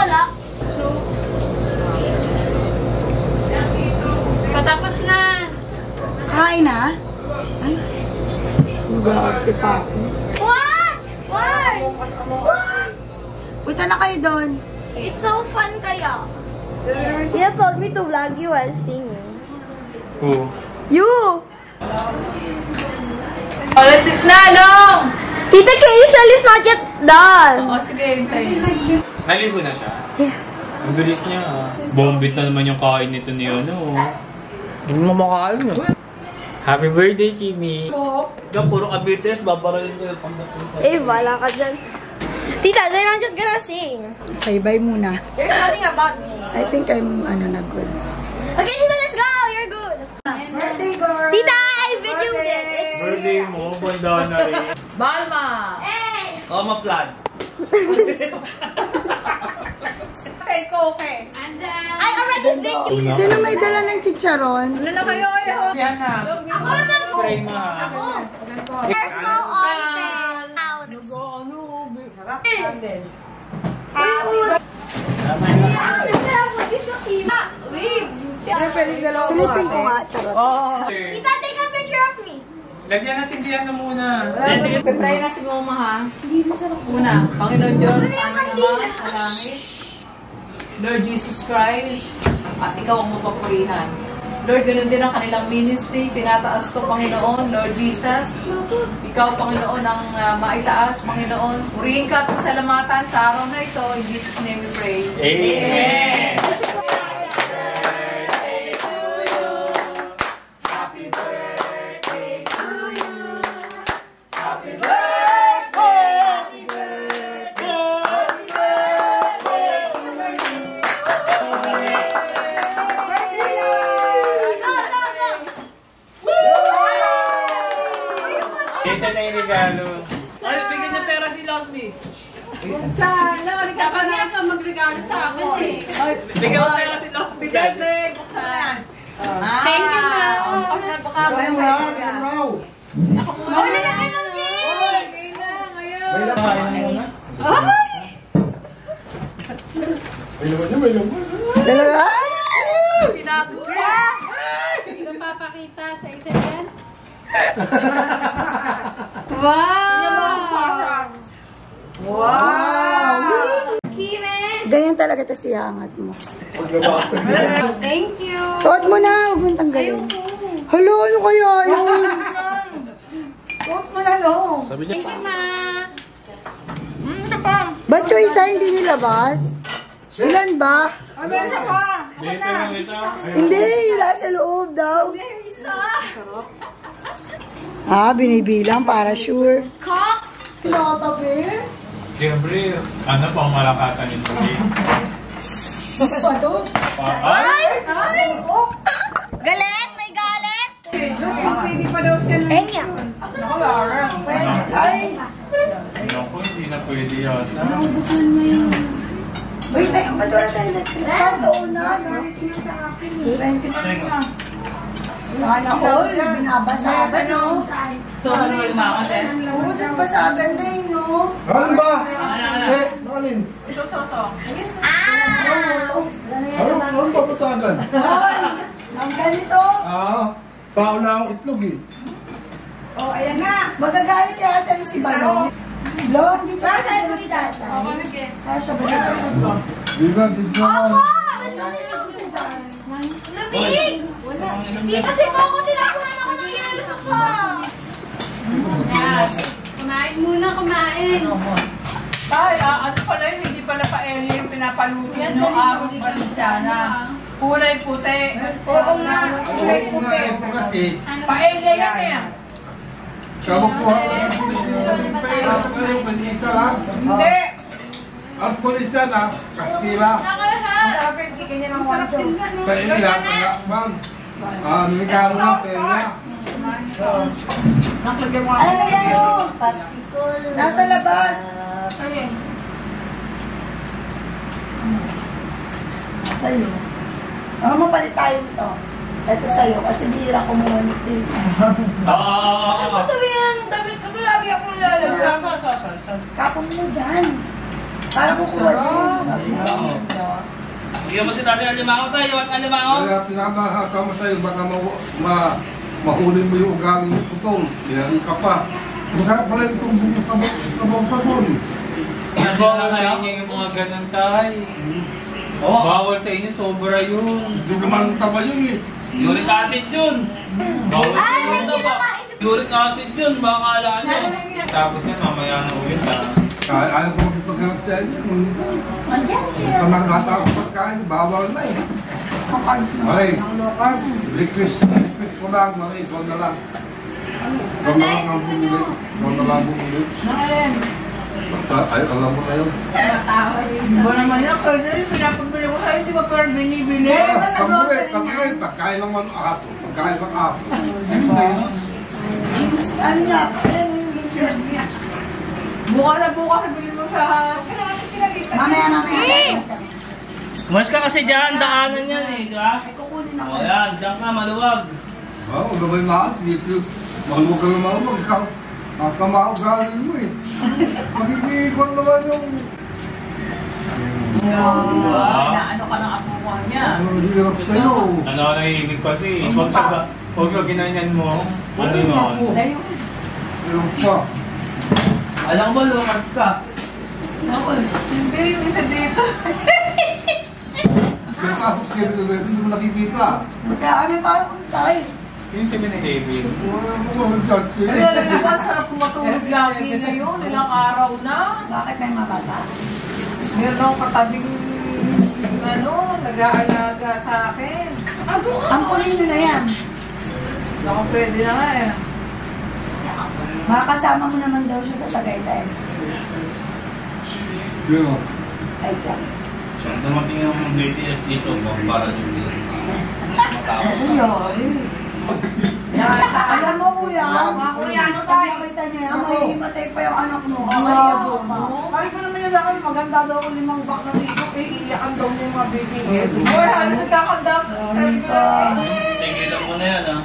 wala. So, patapos na. Kain na? Ay. Nag-aarte pa ako. What? Why? Punta na kayo doon. It's so fun kaya. Tina told me to vlog you while singing. Who? You! Oh, let's eat na, Long! Tita Kaisha is not yet done. Oo, sige, hintayin. Naligo na siya? Yeah. Ang bilis niya ah. Bombit na naman yung kain nito ni ano. Hindi mo makain mo. Happy birthday, Kimi! Diyan, puro kabites, babaralin ko yung pagdating. Eh, wala ka dyan. Tita, then I'm just gonna sing. Okay, bye muna. There's nothing about me. I think I'm, na good. Okay, Tita, let's go! You're good. Birthday girl! Tita, I videoed it. It's Birthday mo, banda na rin. Balma! Hey! Oo, ma-plan. Okay. Andyan! I already videoed. Sino may dala ng chicharon? Ano na kayo? Yan na. Ako naman. Pray mo ha. Ako. You're so often out. Silipin ko nga, charot. Tita, take a picture of me. Lagyan na sindihan na muna. Sige, pray na si Mama ha. Una, Panginoon Diyos, aming Ama sa langit. Lord Jesus Christ, at ikaw ang mapapurihan. Lord, ganun din ang kanilang ministry. Tinataas ko, Panginoon, Lord Jesus. Ikaw, Panginoon, ang maitaas, Panginoon. Purihin ka at salamatan sa araw na ito. In Jesus' name we pray. Amen! Ito na yung regalo. Ay, bigyan niya pera si Losby. Dapat nga ka magregalo sa akin eh. Bigyan mo pera si Losby. Buksan. Thank you, Ma. Oh, nalagay ng cake! Dalawa? Pinabuka! Hindi ko papakita sa isa yan. Wow! Wow! Kime! Ganyan talaga ito siyangat mo. Thank you! Suot mo na, huwag mong tanggalin. Hello, ano kaya yun? Suot mo na, no? Sabi niya, Thank you, Ma! Ba't yung isa hindi nilabas? Ilan ba? Dito lang ito. Hindi, wala sa loob daw. Isa! Ah, binibilang para sure. Cock! Pinakatabi? Siyempre, ano pang malakatan nito eh. Basta pa to? Ay! Ay! Galit? May galit? Pwede pa daw siya na. Enya! Pwede. Ay! Naku, hindi na pwede yata. Wait, ay, ba't wala tayo nag-trip? Pantoon na, no? 20 na. Sana all, binabasagan, no? Ito, ano yung mga kasi? Oo, din basagan na eh, no? Ano ba? Nakalin. Ito, soso. Ano ba pasagan? Ay, ang ganito. Pauna ang itlog eh. Oh, ayan na. Magagalit kaya sa si Balong. Lo, hindi ka na si tatay. Siya ba siya? Diba, diba? Lumig! Tita, si Coco, tinakunan ako ng yelo sa ka! Kumain muna, kumain. Ay, ano pala yun, hindi pala paeli yung pinapaluto nyo. Agos Valenciana. Kulay puti. Oo nga. Kulay puti. Ito kasi, Paeli yan eh. sabok ko ang panisa lang. Hindi. Ang panisa lang, kastila. Sa India, bang. Regalo ng pera. Naklagyan mo Ano yan, no? Nasa labas. Sa'yo. Mapalit tayo ito. Ito sa'yo, kasi bihira ko muna nito. Sabi yan, damit ko lagi ako lalagyan. Kapong mo dyan. Para kukuha din. Bigyan mo si Daddy ng limango tayo. Iwan ka limango. Kaya pinamahasama sa'yo, baka mahuli mo yung ugali ng putol. Yan ka pa. Magkaya pala itong kabong-kabong. Bawal sa inyo yung mga ganun tayo. Bawal sa inyo, sobra yun. Hindi naman taba yun eh. Uric acid yun. Bawal sa Ay, inyo. hindi nakain. Uric acid yun. Baka kala nyo. Tapos yan, mamaya na ulit ha. Kaya ayaw ko magpaghanap sa inyo. Ito na natawag pagkain, bawal na eh. Marie, request ko lang, Marie, ikaw na lang. Ikaw na lang ang bumili. Ikaw na lang bumili. Ay, alam mo na yun. Ba naman yan, kaya rin pinapabili ko sa'yo, di ba parang binibili? Pagkain, pagkain naman ako. Pagkain ng ako. Ano niya? Ano yung shirt niya? Bukas na bukas, nabili mo sa... Mamaya. Mas ka kasi dyan. Daanan yan eh. Di ba? Ay, kukunin ako. O yan. Diyan ka. Maluwag. Oo, gabay na ako. Maluwag ka naman. Makamaugalin mo eh. Magigikon naman yung... Naano ka ng apukuhan niya. Ang hirap sa'yo. Ano na ibig kasi, pag sa ginanyan mo, ano yun? Hirap pa. Alam mo, lumakas ka. Hindi yung isa dito. Kaya pasok siya dito, hindi mo nakikita. Kaya ano parang kung tayo. Yung sabi ni David. Wala mo mag-judge Ay, eh. alam mo ba, sarap matulog lagi ngayon, ilang araw na. Bakit may mabata? Meron akong katabing, nag-aalaga sa akin. Ampunin nyo na yan. Ako pwede na nga eh. Makakasama mo naman daw siya sa Tagaytay. Yun. Ay, tiyan. Dumating yung BTS dito. Para yung Alam mo kuya, mga Koreano tayo. Makita niya yan, mahihimatay pa yung anak mo. Sabi ko naman niya sa akin, maganda daw ko 5 bak na dito, iiyakan daw niya yung mga bibigyan. Boy, halos nagkakandap. Tigilan mo na yan ha.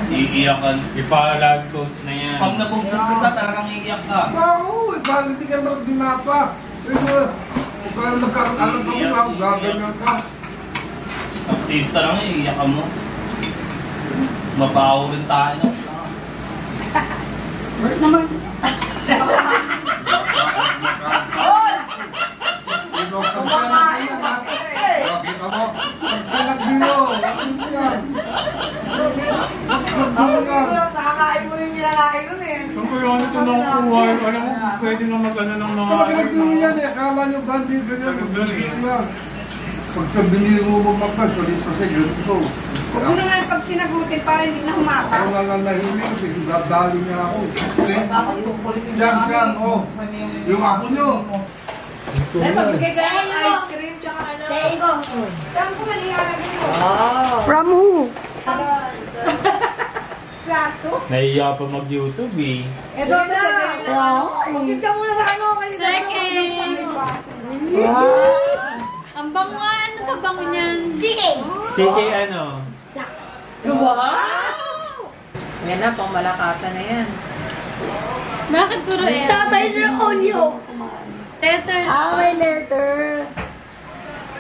Iiyakan. Ipa-log codes na yan. Pag nabugbog kita, talagang iiyak ka. Oo, bakit hindi ka magdimapa? Kung kaya nagkakalat ako, gaganyan ka. Artista lang iiyakan mo. Mabaho rin tayo. Wait naman. Nakakain mo yung kinakain nun eh. Saan ko yun ito nakukuha? Alam mo, pwede na mag-ano ng mga... Bakit yan eh? Kala nyo bandito yan. Pag sa biniro mo mapag, salit sa sige, ito. Huwag mo naman pag sinagutin para hindi na humaka. Ako nga nga nahimik, kasi dadali niya ako. Diyan, oh. Yung ako nyo. Ay, pagbigay ka ng ice cream, tsaka ano. There you go. Saan ko malihanagin mo? From who? Plato. Nahiya pa mag-YouTube eh. Ito na. Magkita ka muna sa ano. Second. Wow. Ang bango nga, ano pa bango niyan? Sige. Sige, ano? Wow! Yan na, pang malakasan na yan. Bakit puro L? Tatay na onyo. Letter. May letter.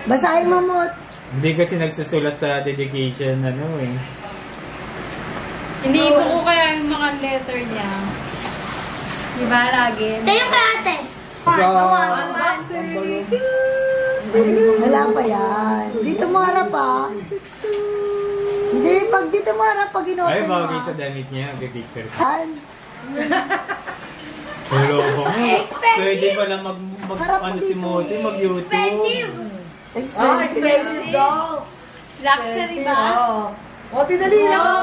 Basahin mo mo. Hindi kasi nagsusulat sa dedication, ano eh. Iniiba ko kaya yung mga letter niya. Diba lagi? Tayo ka ate. Wala pa yan. Dito mo harap ah. Hindi, pag dito mo harap, pag inopen Ay, mo. bagay sa damit niya, mag-picture. Yan. Hello ba mo? Expensive. Pwede pala ano si Moti, mag-YouTube. Expensive daw. Luxury ba? O, tinali lang ako.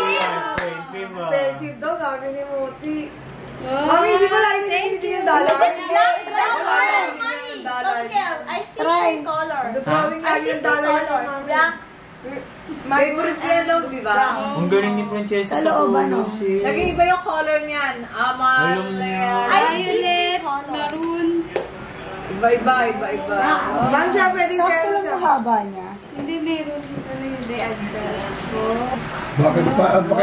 Expensive ah. Expensive daw, sabi ni Moti. Mami, hindi ko lang hindi yung dollar. This black color. Money. Don't tell. I still Try. say color. Drawing I lagi still yung say dollar. color. Black. Favorite yellow, di ba? Ang galing ni Francesca Sa sa loob, ulo ano? siya. Nag-iiba yung color niyan. Alam niya. Violet, maroon. Iba-iba. Yan siya, pwedeng sakto lang yung haba niya. Hindi, meron dito na yung they adjust. Bakit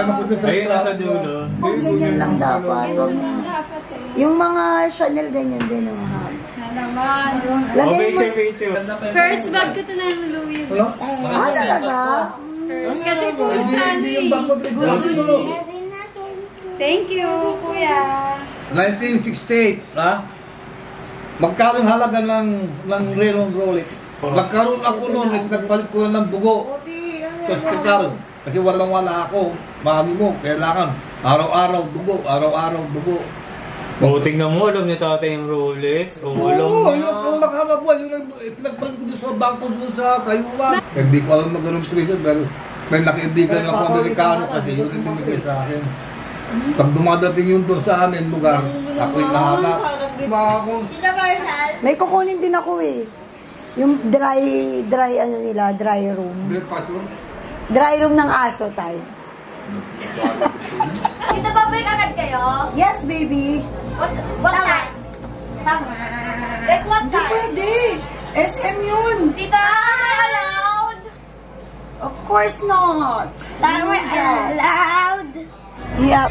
napunta sa Ayun, nasa dulo. Kung ganyan lang dapat. Huwag mo. dapat eh. Yung mga Chanel ganyan din yung mahal. Na naman. Lagay mo. Picture. First bag ko to na ng Louis. Talaga? First kasi puro siya ano eh. Thank you, kuya. 1968, ha? Magkaroon halaga ng Reron Rolex. Nagkaroon ako noon, nagpalit ko lang ng dugo. Sa hospital. Kasi walang-wala ako. Mami mo, kailangan. Araw-araw dugo, araw-araw dugo. Tingnan mo, alam niya tatay yung Rolex. Oo, yung nakahanap mo, yung pinagpalit ko doon sa bangko doon sa Kayuman. Hindi ko alam na ganun presyo, pero may nakaibigan ako Amerikano kasi yun yung binigay sa akin. Pag dumadating yun doon sa amin lugar, ako'y nahanap. May kukunin din ako eh. Yung dry ano nila, dry room. Dry room ng aso tayo. Tita, babalik agad kayo? Yes, baby. What time? Tama. Like what Hindi time? pwede. SM yun. Tita, am I allowed? Of course not. Am I allowed? Yep.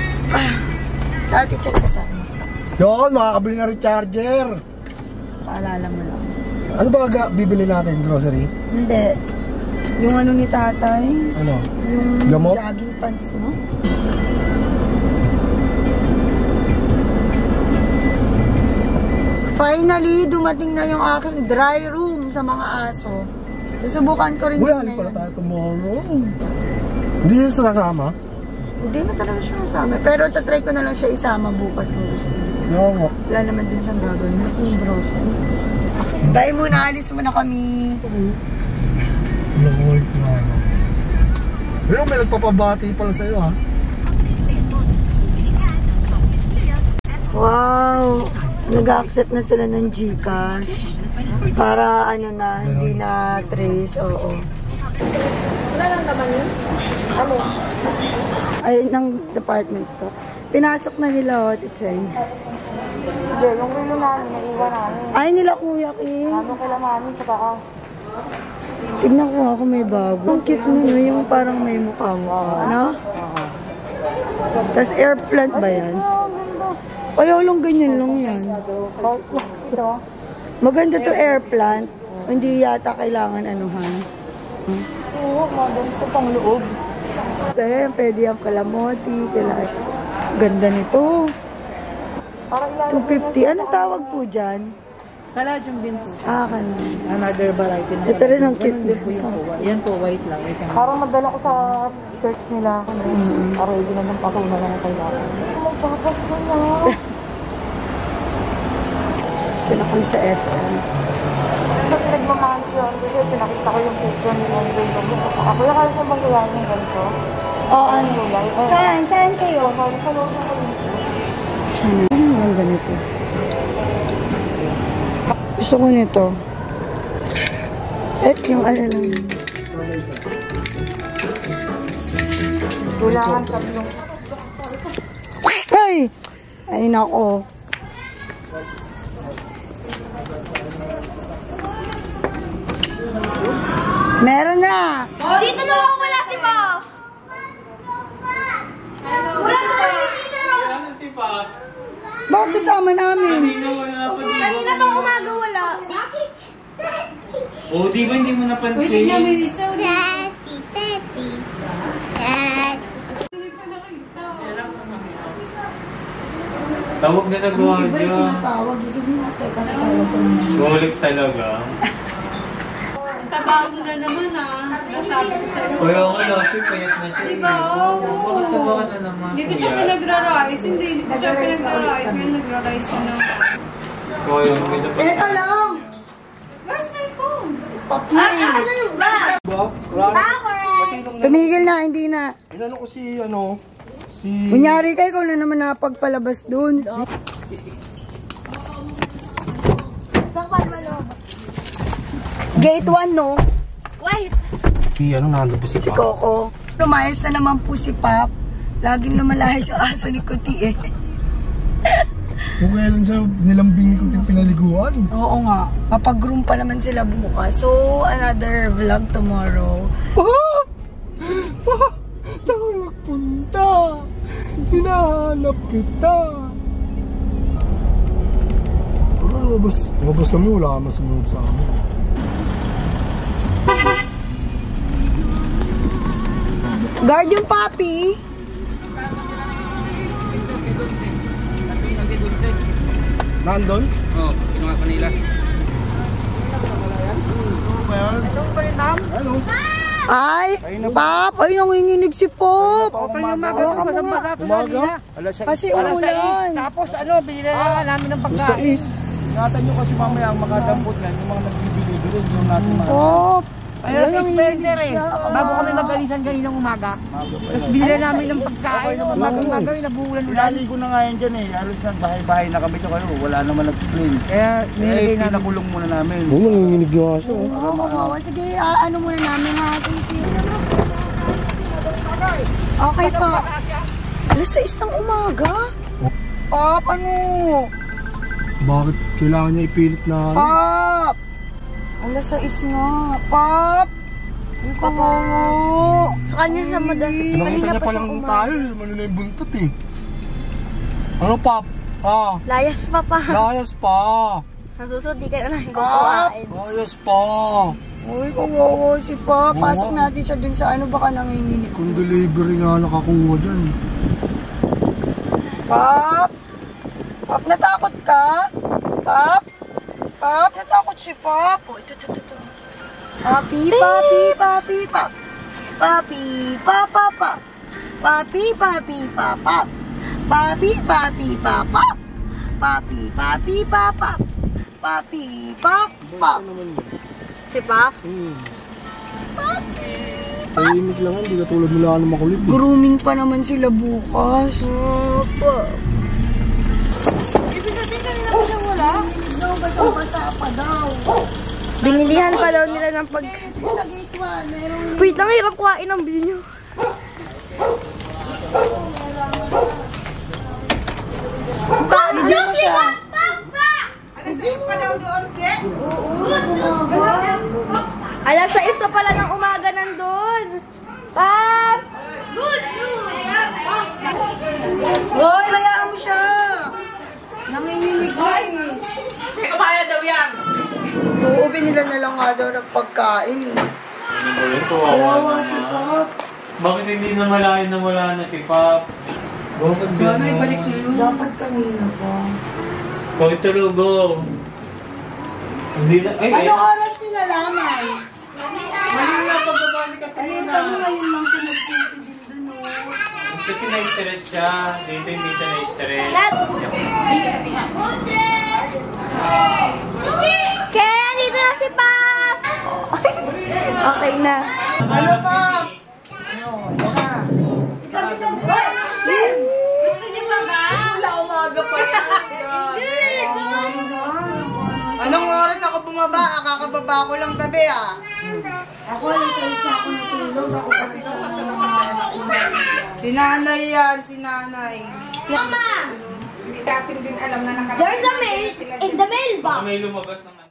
Sa ati check kasama. Yun, makakabili na rin charger. Paalala mo lang. Ano ba bibili natin? Grocery? Hindi. Yung ano ni tatay. Ano? Yung Gamot? jogging pants mo. Finally, dumating na yung aking dry room sa mga aso. Susubukan ko rin Uy, yun halip pala ngayon. tayo tomorrow. Hindi siya sa kasama? Hindi na talaga siya kasama. Pero tatry ko na lang siya isama bukas kung gusto niya. Oo. Wala naman din siyang gagawin. Naku, yung bros ko. Bye muna, alis muna kami. Lord na. Pero may nagpapabati pala sa'yo, ha? Wow! Nag-accept na sila ng GCash. Para ano na, hindi na trace. Oo. Wala lang naman yun? Ano? Ay, ng department store. Pinasok na nila, Ticheng. Hindi, yung rilo namin, naiwan namin. Ay, nila Kuya King. Ano kailan namin sa baka? Tignan ko ako may bago. Ang cute nun, no? Yung parang may mukha-mukha, no? Tapos airplant ba yan? Ayaw lang ganyan lang yan. Maganda to airplant. Hindi yata kailangan anuhan. Oo, maganda pang loob. Kaya pwede yung kalamoti. Ganda nito. 250. Anong tawag po dyan? Kalajong din po. Kanon. Another variety na. Ito rin ang cute nito. Yan po, white lang. Parang madala ko sa church nila. Ready na ng pato na lang ang kailangan. Magpapas ko na. Ito na kami sa SM. Pag nagmamahal siya, kasi pinakita ko yung picture nila. Ako yung kaya siya bang gawin ng ganito? Oo, ano? Saan? Saan kayo? Sa loob ng kalinto. Sana. Ang ganda nito. Gusto ko nito. Yung ano lang. Kailangan tatlong. Ay! Ay, nako. Meron na! Dito na wala si Puff! Wala na si Tito! Ano si Pop? Bakit kasama namin? Kanina wala pa din. Kanina pa umaga wala. O, di ba hindi mo napansin? Pwede na may resaw. Tawag na sa Iba yung gwardiya. tinatawag. Isip mo natin. Kakatawag ko naman. Rolex talaga. Taba mo na naman ah. Nasabi ko sa'yo. Kuya ako last week, payat na siya. Diba? Bakit taba ka na naman? Hindi ko siya pinagra-rise. Hindi ko siya pinagra-rise. Ngayon nagra-rise na naman. Kuya, medyo pa. Ito lang! Where's my phone? Ano yung ba? Bob, Rano, Tumigil na, hindi na. inano ko si, si... Kunyari kayo, kung na naman napagpalabas dun. Gate 1, no? Wait! Si, nandun po si Si Coco. Lumayas na naman po si Pop. Laging lumalayas yung aso ni Kuti eh. Kung kailan siya nilambing ko yung pinaliguan. Oo nga. Papag-groom pa naman sila bukas. So, another vlog tomorrow. Pop! Saan ka magpunta? Hinahanap kita. lumabas kami, wala kang masunod sa amin. Guard yung papi. Nandun? Oo, kinuha ko nila. Ay, Pop! Ay, nanginginig si Pop! Umaga? Kasi umulan. Tapos binili na namin ng Sa is. Ingatan nyo kasi mamaya ang makadampot yan, yung mga nagbibili-bili, yung natin mga... Pop! Ayun, expander eh. Bago kami mag-alisan kaninang umaga. Tapos binili namin ng pagkain. Umaga-umaga, nabuulan-ulan. Ilaligo na nga yan dyan eh. Halos na bahay-bahay na kami ito kayo. Wala naman nag-clean. Kaya nilagay namin. Pinakulong muna namin. Oo, nanginginig nga siya. Oo, kawawa. Sige, ano muna namin ha. Thank you. Okay pa. Alas 6 ng umaga? Pop, ano? Bakit kailangan niya ipilit na... Pop! Alas 6 nga. Pop! Ay, kawawa. Sa kanya sa madali. Nakita niya pa lang tayo. Ano na yung buntot eh. Ano Pop? Ah, Layas pa pa. layas pa. Nasusunod, di ka na lang Pop! kukuhain. Layas pa. Uy, kawawa si Pop. Pasok natin siya dun sa ano, baka nanginginig. Kung delivery nga nakakuha dyan. Pop! Pop, natakot ka? Pop? Pop, natakot si Pop. Oh, ito. Papi, papi, papi, pop. Papi, papa, pop. Papi, papi, papa. Papi, papi, papa. Papi, papi, papa. Papi, papa. Si Pop? Papi, Tahimik lang, hindi katulad nila ano makulit. grooming pa naman sila bukas. Opo. Basa-basa pa daw. Binilihan pa daw nila ng pag... Sa gate 1, meron. Wait lang, hirap kuhain ang bili nyo. Hindi mo siya. Alas 6 na pala ng umaga nandun. Pop! Hoy, layaan mo siya. Nanginginig na eh. May kumaya daw yan. Oo, binila na lang nga daw ng pagkain eh. Kawawa si Pop. Bakit hindi na wala na si Pop? Bakit gano'n? Ibalik niyo yun. Dapat kanina pa. Bakit tulugo? Hindi na... Ay, Anong oras nilalaman? mali na pagbabalik ka Ayun, kanina. tamo ngayon lang siya nagpipi din dun oh. Kasi na-stress siya. Dito hindi siya na-stress. Kaya andito na si Pop! Okay na. Ano pa? Gusto niyo ba ba? Wala umaga pa yan. Anong oras ako bumaba? Kakababa ko lang gabi ah. Ako, alas 6 na ako natulog. Ako pa rin sa Si nanay yan, si nanay. Mama! Hindi natin din alam na There's a mail in the mailbox. May lumabas naman.